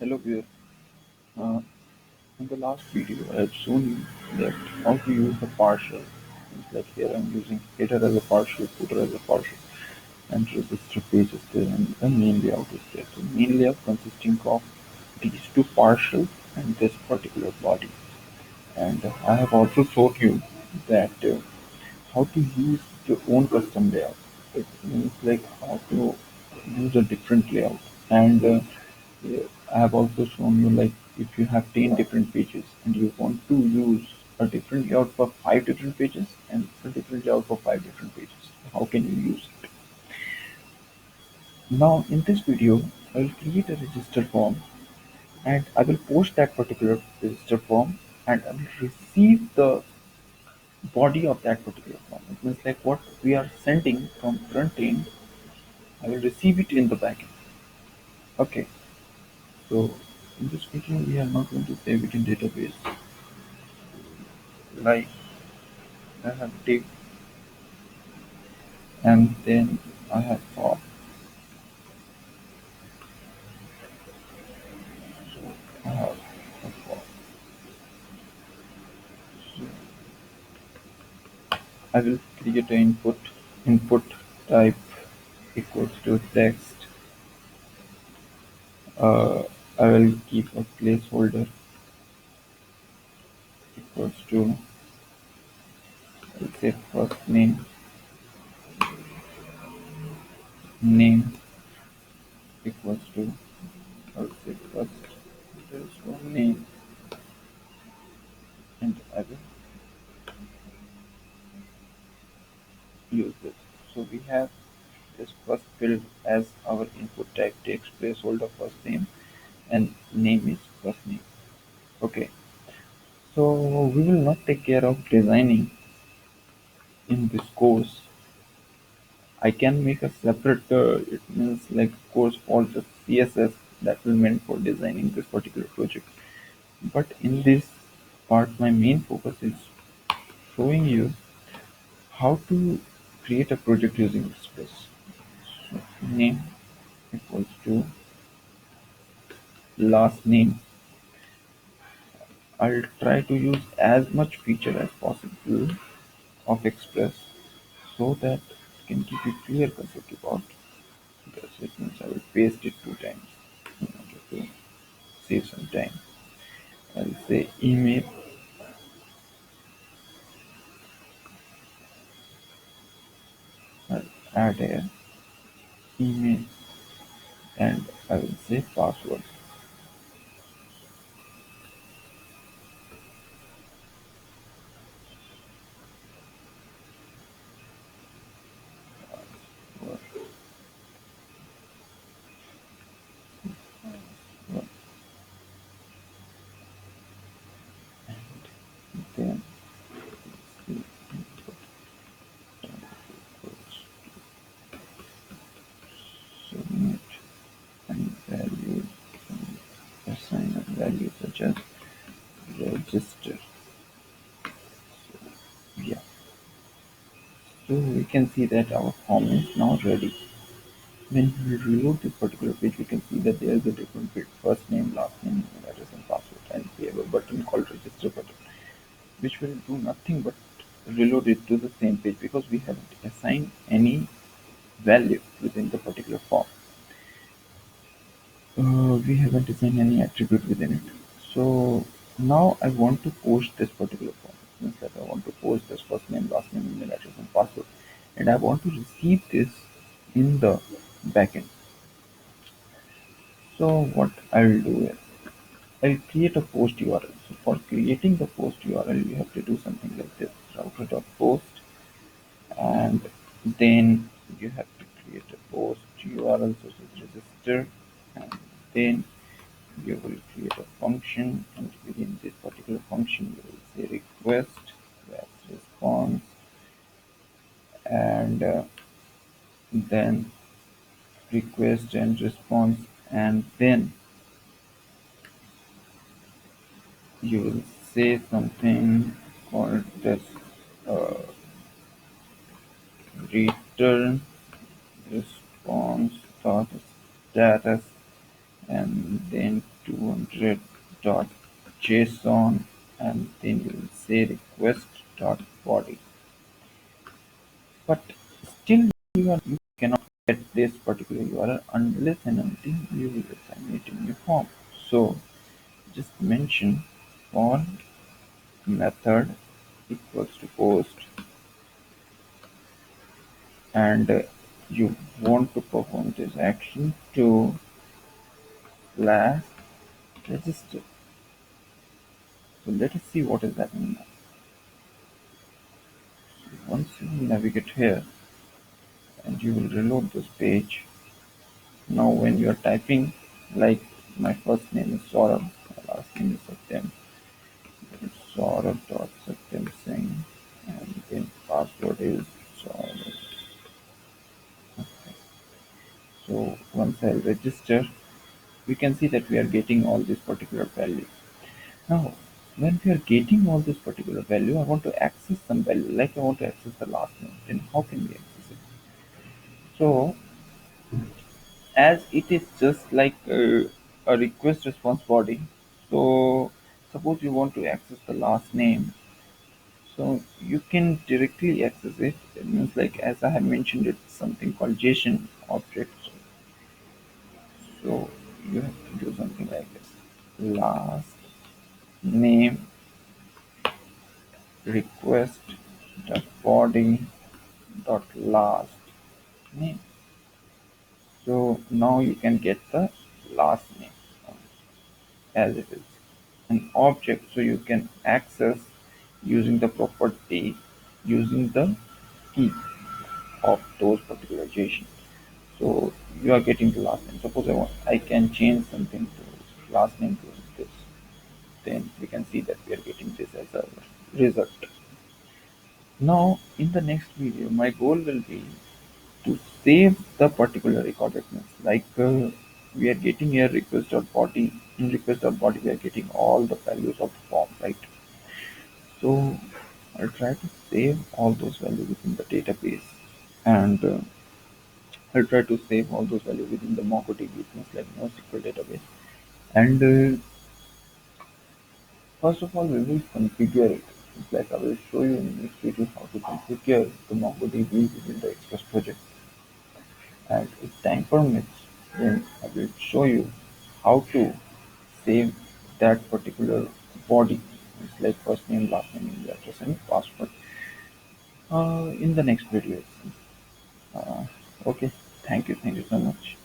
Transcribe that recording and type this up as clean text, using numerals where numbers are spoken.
Hello there. Uh, in the last video, I have shown you that how to use the partial. It's like here I'm using header as a partial, footer as a partial, and register page is there, and the main layout is there. So main layout consisting of these two partials and this particular body. And I have also showed you that how to use your own custom layout. It means like how to use a different layout. And yeah, I have also shown you like if you have 10 different pages and you want to use a different layout for 5 different pages and a different layout for 5 different pages. How can you use it? Now in this video, I will create a register form and I will post that particular register form and I will receive the body of that particular form. It means like what we are sending from front end, I will receive it in the backend. Okay, so in this video we are not going to save it in database. Like I have div and then I have form. So I have a form. So I will create an input. Input type equals to text. Uh, I will keep a placeholder equals to, let's say, first name equals to, I will say first underscore name, and I will use this. So we have this first field as our input type takes placeholder first name and name is first name. Okay, so we will not take care of designing in this course. I can make a separate, it means like course for just CSS that will meant for designing this particular project. But in this part, my main focus is showing you how to create a project using Express. So name equals to last name. I'll try to use as much feature as possible of Express so that it can give you clear concept about this. It means I will paste it 2 times in order to save some time. I'll say email, I'll add here email, and I will say password. Then the input equals submit and value, assign a value such as register. Yeah, so we can see that our form is now ready. When we reload this particular page, we can see that there is a different field: first name, last name, email address, and password. And we have a button called register button, which will do nothing but reload it to the same page because we haven't assigned any value within the particular form. We haven't assigned any attribute within it. So now I want to post this particular form. Means that I want to post this first name, last name, email address, and password, and I want to receive this in the backend. So what I'll do is I'll create a post URL. So for creating the post URL, you have to do something like this: router.post, and then you have to create a post URL such as register, and then you will create a function, and within this particular function, you will say request, that's response, and then request and response, and then you will say something called this uh, return response dot status and then 200.json, and then you will say request.body. But still you cannot get this particular URL unless and until you will assign it in your form. So just mention font method equals to post, and you want to perform this action to slash register. So let us see what is happening now. Once you navigate here and you will reload this page. Now when you are typing, like my first name is Saurabh, my last name is Satyam. That is Saurabh.Satyam Singh, and then password is Saurabh. So once I register, we can see that we are getting all these particular values. Now, when we are getting all this particular value, I want to access some value, like I want to access the last name. Then how can we access it? So, as it is just like a request response body, so suppose you want to access the last name, so you can directly access it. It means like as I have mentioned, it's something called JSON object. So you have to do something like this: last name request dot body dot last name. So now you can get the last name as it is an object, so you can access using the property, using the key of those particular JSON. So you are getting the last name. Suppose I can change something to last name to this. Then we can see that we are getting this as a result. Now in the next video, my goal will be to save the particular record means like we are getting here request.body. In request.body we are getting all the values of the form, right? So I'll try to save all those values within the database, and I'll try to save all those values within the MongoDB, things like NoSQL database. And first of all, we will configure it. It's like I will show you in this video how to configure the MongoDB within the Express project. And if time permits, then I will show you how to save that particular body. It's like first name, last name, email address, and password in the next video. Uh, okay, thank you so much.